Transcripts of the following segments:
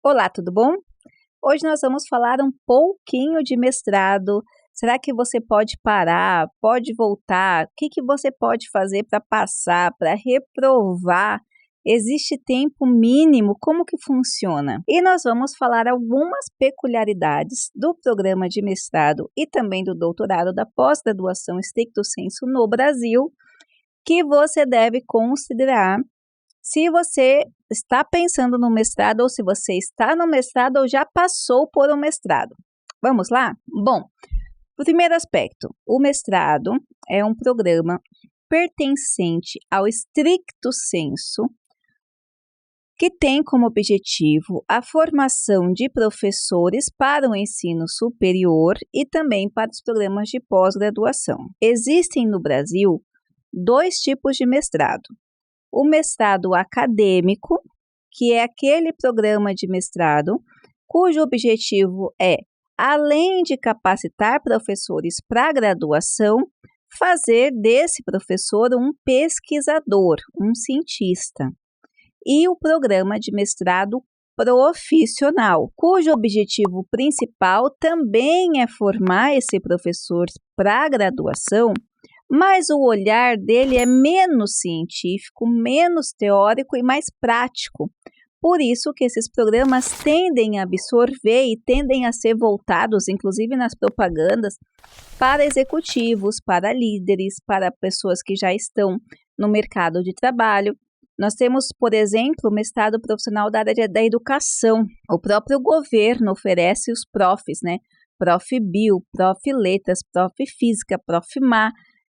Olá, tudo bom? Hoje nós vamos falar um pouquinho de mestrado. Será que você pode parar, pode voltar? O que você pode fazer para passar, para reprovar? Existe tempo mínimo? Como que funciona? E nós vamos falar algumas peculiaridades do programa de mestrado e também do doutorado da pós-graduação stricto sensu no Brasil, que você deve considerar se você está pensando no mestrado ou se você está no mestrado ou já passou por um mestrado. Vamos lá? Bom, o primeiro aspecto, o mestrado é um programa pertencente ao stricto sensu que tem como objetivo a formação de professores para o ensino superior e também para os programas de pós-graduação. Existem no Brasil dois tipos de mestrado. O mestrado acadêmico, que é aquele programa de mestrado cujo objetivo é, além de capacitar professores para a graduação, fazer desse professor um pesquisador, um cientista. E o programa de mestrado profissional, cujo objetivo principal também é formar esse professor para a graduação, mas o olhar dele é menos científico, menos teórico e mais prático. Por isso que esses programas tendem a absorver e tendem a ser voltados, inclusive nas propagandas, para executivos, para líderes, para pessoas que já estão no mercado de trabalho. Nós temos, por exemplo, o mestrado profissional da área da educação. O próprio governo oferece os profs, né? Prof. Bio, Prof. Letras, Prof. Física, Prof. Má.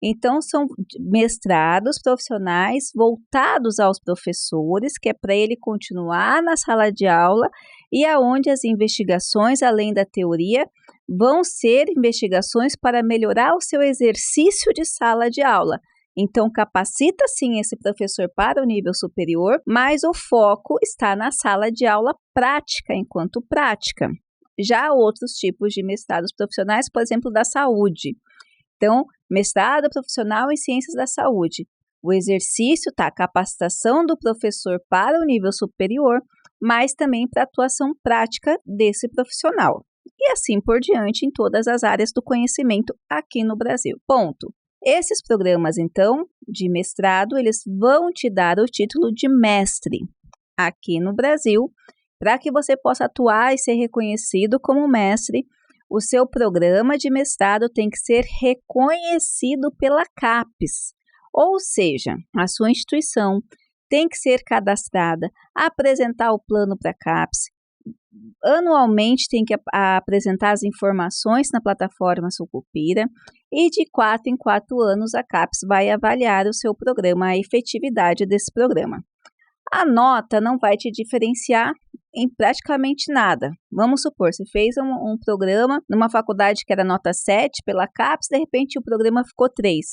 Então, são mestrados profissionais voltados aos professores, que é para ele continuar na sala de aula e aonde as investigações, além da teoria, vão ser investigações para melhorar o seu exercício de sala de aula. Então, capacita sim esse professor para o nível superior, mas o foco está na sala de aula prática, enquanto prática. Já outros tipos de mestrados profissionais, por exemplo, da saúde. Então, mestrado profissional em ciências da saúde. O exercício está a capacitação do professor para o nível superior, mas também para a atuação prática desse profissional. E assim por diante em todas as áreas do conhecimento aqui no Brasil. Ponto. Esses programas, então, de mestrado, eles vão te dar o título de mestre aqui no Brasil, para que você possa atuar e ser reconhecido como mestre. O seu programa de mestrado tem que ser reconhecido pela CAPES, ou seja, a sua instituição tem que ser cadastrada, apresentar o plano para a CAPES, anualmente tem que apresentar as informações na plataforma Sucupira e de 4 em 4 anos a CAPES vai avaliar o seu programa, a efetividade desse programa. A nota não vai te diferenciar em praticamente nada. Vamos supor, você fez um programa numa faculdade que era nota 7 pela CAPES, de repente o programa ficou 3.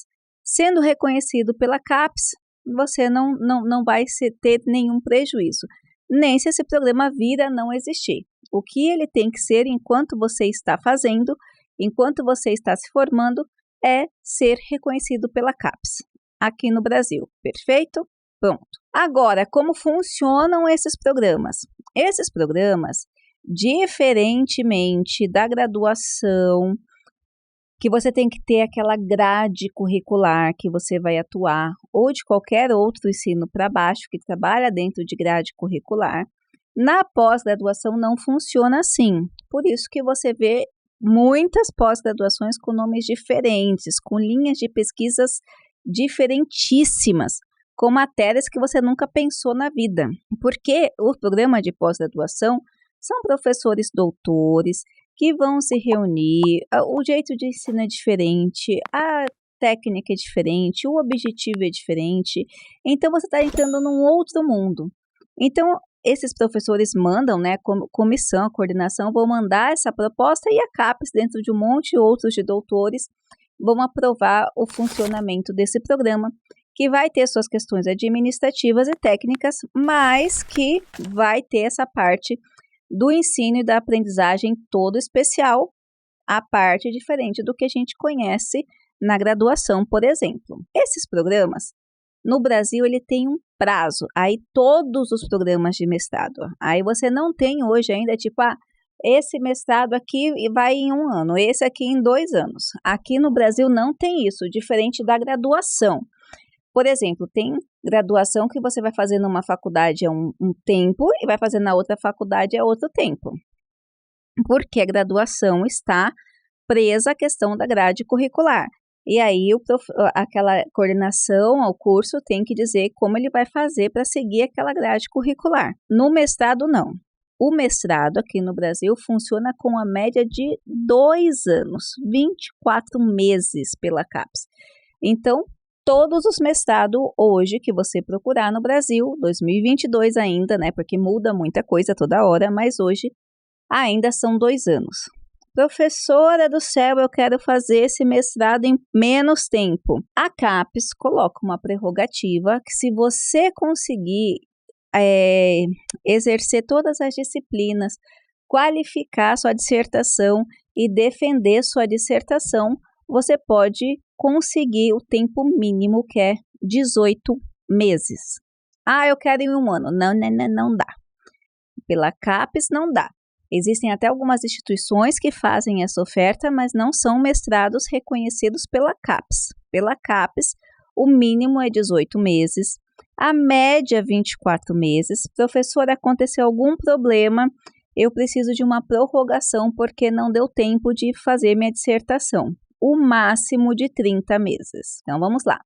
Sendo reconhecido pela CAPES, você não vai ter nenhum prejuízo, nem se esse programa vir a não existir. O que ele tem que ser enquanto você está fazendo, enquanto você está se formando, é ser reconhecido pela CAPES, aqui no Brasil. Perfeito? Pronto. Agora, como funcionam esses programas? Esses programas, diferentemente da graduação, que você tem que ter aquela grade curricular que você vai atuar, ou de qualquer outro ensino para baixo que trabalha dentro de grade curricular, na pós-graduação não funciona assim. Por isso que você vê muitas pós-graduações com nomes diferentes, com linhas de pesquisas diferentíssimas, com matérias que você nunca pensou na vida. Porque o programa de pós-graduação são professores doutores que vão se reunir, o jeito de ensino é diferente, a técnica é diferente, o objetivo é diferente, então você está entrando num outro mundo. Então, esses professores mandam, né, comissão, coordenação, vão mandar essa proposta e a CAPES, dentro de um monte de outros de doutores, vão aprovar o funcionamento desse programa, que vai ter suas questões administrativas e técnicas, mas que vai ter essa parte do ensino e da aprendizagem todo especial, a parte diferente do que a gente conhece na graduação, por exemplo. Esses programas No Brasil, ele tem um prazo. Aí, todos os programas de mestrado. Aí, você não tem hoje ainda, tipo, esse mestrado aqui vai em 1 ano, esse aqui em 2 anos. Aqui no Brasil não tem isso, diferente da graduação. Por exemplo, tem graduação que você vai fazer numa faculdade um tempo e vai fazer na outra faculdade outro tempo. Porque a graduação está presa à questão da grade curricular. E aí, aquela coordenação ao curso tem que dizer como ele vai fazer para seguir aquela grade curricular. No mestrado, não. O mestrado aqui no Brasil funciona com a média de 2 anos, 24 meses pela CAPES. Então, todos os mestrados hoje que você procurar no Brasil, 2022 ainda, né? Porque muda muita coisa toda hora, mas hoje ainda são 2 anos. Professora do céu, eu quero fazer esse mestrado em menos tempo. A CAPES coloca uma prerrogativa que, se você conseguir exercer todas as disciplinas, qualificar sua dissertação e defender sua dissertação, você pode conseguir o tempo mínimo, que é 18 meses. Eu quero em 1 ano. Não dá. Pela CAPES não dá. Existem até algumas instituições que fazem essa oferta, mas não são mestrados reconhecidos pela CAPES. Pela CAPES, o mínimo é 18 meses, a média 24 meses. Professora, aconteceu algum problema, eu preciso de uma prorrogação porque não deu tempo de fazer minha dissertação. O máximo de 30 meses. Então, vamos lá.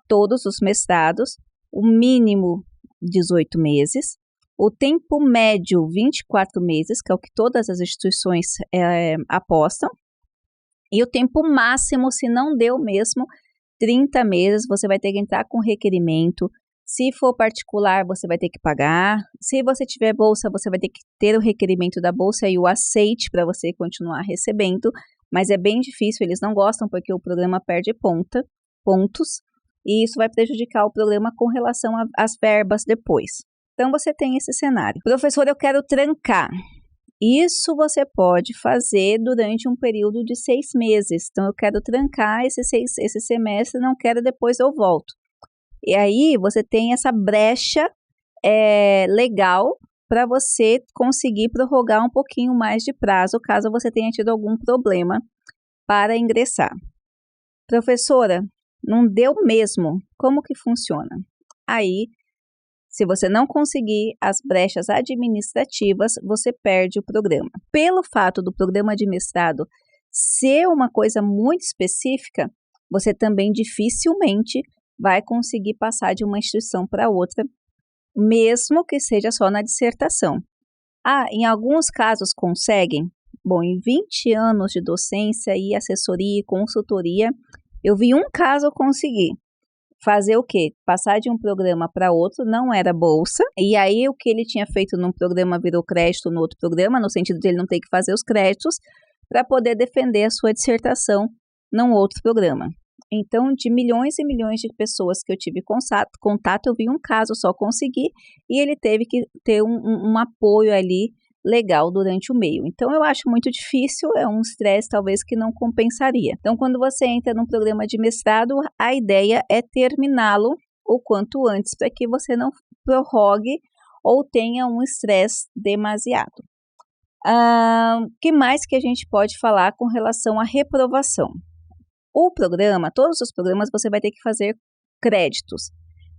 Todos os mestrados, o mínimo 18 meses. O tempo médio, 24 meses, que é o que todas as instituições apostam. E o tempo máximo, se não deu mesmo, 30 meses, você vai ter que entrar com requerimento. Se for particular, você vai ter que pagar. Se você tiver bolsa, você vai ter que ter o requerimento da bolsa e o aceite para você continuar recebendo. Mas é bem difícil, eles não gostam porque o programa perde pontos. E isso vai prejudicar o programa com relação às verbas depois. Então, você tem esse cenário. Professor, eu quero trancar. Isso você pode fazer durante um período de 6 meses. Então, eu quero trancar esse semestre, não quero, depois eu volto. E aí, você tem essa brecha legal para você conseguir prorrogar um pouquinho mais de prazo, caso você tenha tido algum problema para ingressar. Professora, não deu mesmo. Como que funciona? Aí, se você não conseguir as brechas administrativas, você perde o programa. Pelo fato do programa de mestrado ser uma coisa muito específica, você também dificilmente vai conseguir passar de uma instituição para outra, mesmo que seja só na dissertação. Em alguns casos conseguem. Bom, em 20 anos de docência e assessoria e consultoria, eu vi um caso conseguir. Fazer o quê? Passar de um programa para outro, não era bolsa, e aí o que ele tinha feito num programa virou crédito no outro programa, no sentido de ele não ter que fazer os créditos, para poder defender a sua dissertação num outro programa. Então, de milhões e milhões de pessoas que eu tive contato, eu vi um caso só conseguir, e ele teve que ter um apoio ali legal durante o meio. Então, eu acho muito difícil, é um estresse talvez que não compensaria. Então, quando você entra num programa de mestrado, a ideia é terminá-lo o quanto antes, para que você não prorrogue ou tenha um estresse demasiado. Que mais que a gente pode falar com relação à reprovação? O programa, todos os programas, você vai ter que fazer créditos.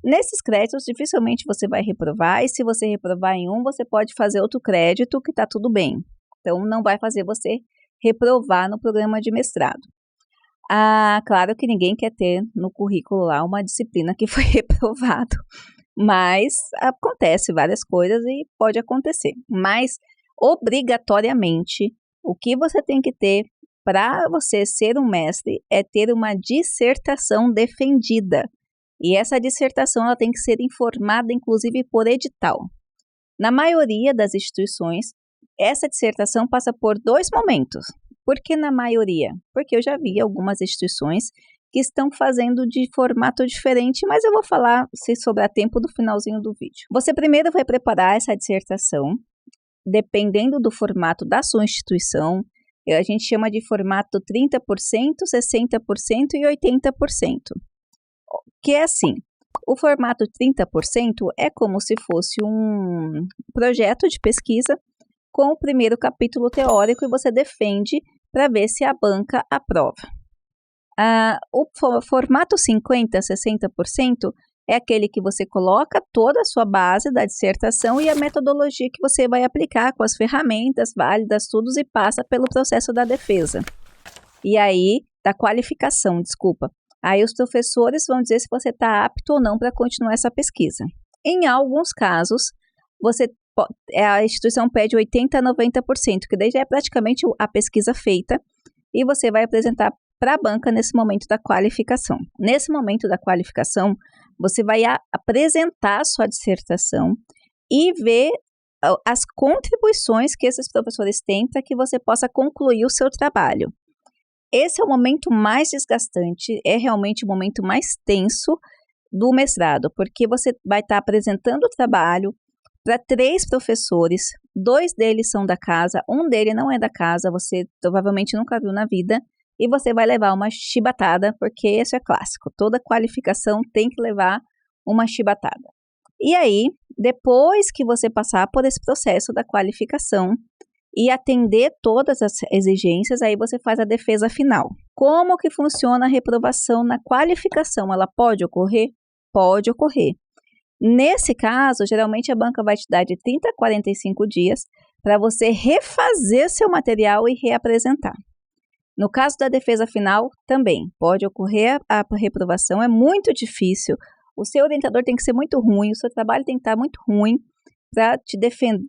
Nesses créditos, dificilmente você vai reprovar, e se você reprovar em um, você pode fazer outro crédito que está tudo bem. Então, não vai fazer você reprovar no programa de mestrado. Claro que ninguém quer ter no currículo lá uma disciplina que foi reprovado, mas acontece várias coisas e pode acontecer. Mas, obrigatoriamente, o que você tem que ter para você ser um mestre é ter uma dissertação defendida. E essa dissertação ela tem que ser informada, inclusive, por edital. Na maioria das instituições, essa dissertação passa por 2 momentos. Por que na maioria? Porque eu já vi algumas instituições que estão fazendo de formato diferente, mas eu vou falar, se sobrar tempo, do finalzinho do vídeo. Você primeiro vai preparar essa dissertação, dependendo do formato da sua instituição. A gente chama de formato 30%, 60% e 80%. Que é assim, O formato 30% é como se fosse um projeto de pesquisa com o primeiro capítulo teórico e você defende para ver se a banca aprova. O formato 50%, 60% é aquele que você coloca toda a sua base da dissertação e a metodologia que você vai aplicar com as ferramentas válidas, tudo, e passa pelo processo da defesa. E aí, da qualificação, desculpa. Aí os professores vão dizer se você está apto ou não para continuar essa pesquisa. Em alguns casos, a instituição pede 80% a 90%, que daí já é praticamente a pesquisa feita, e você vai apresentar para a banca nesse momento da qualificação. Nesse momento da qualificação, você vai apresentar a sua dissertação e ver as contribuições que esses professores têm para que você possa concluir o seu trabalho. Esse é o momento mais desgastante, é realmente o momento mais tenso do mestrado, porque você vai estar apresentando o trabalho para 3 professores, 2 deles são da casa, um deles não é da casa, você provavelmente nunca viu na vida, e você vai levar uma chibatada, porque isso é clássico, toda qualificação tem que levar uma chibatada. E aí, depois que você passar por esse processo da qualificação e atender todas as exigências, aí você faz a defesa final. Como que funciona a reprovação na qualificação? Ela pode ocorrer? Pode ocorrer. Nesse caso, geralmente a banca vai te dar de 30 a 45 dias para você refazer seu material e reapresentar. No caso da defesa final, também pode ocorrer a reprovação, é muito difícil, o seu orientador tem que ser muito ruim, o seu trabalho tem que estar muito ruim para te defender,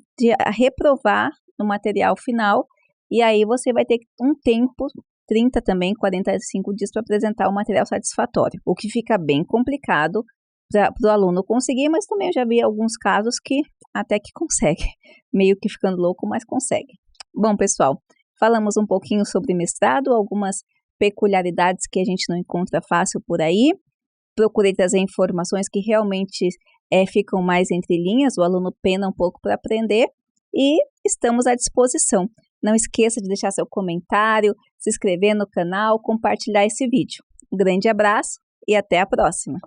reprovar no material final, e aí você vai ter um tempo, 30 também, 45 dias para apresentar o material satisfatório, o que fica bem complicado para o aluno conseguir, mas também eu já vi alguns casos que até que consegue, meio que ficando louco, mas consegue. Bom, pessoal, falamos um pouquinho sobre mestrado, algumas peculiaridades que a gente não encontra fácil por aí. Procurei trazer informações que realmente ficam mais entre linhas, o aluno pena um pouco para aprender e estamos à disposição. Não esqueça de deixar seu comentário, se inscrever no canal, compartilhar esse vídeo. Um grande abraço e até a próxima!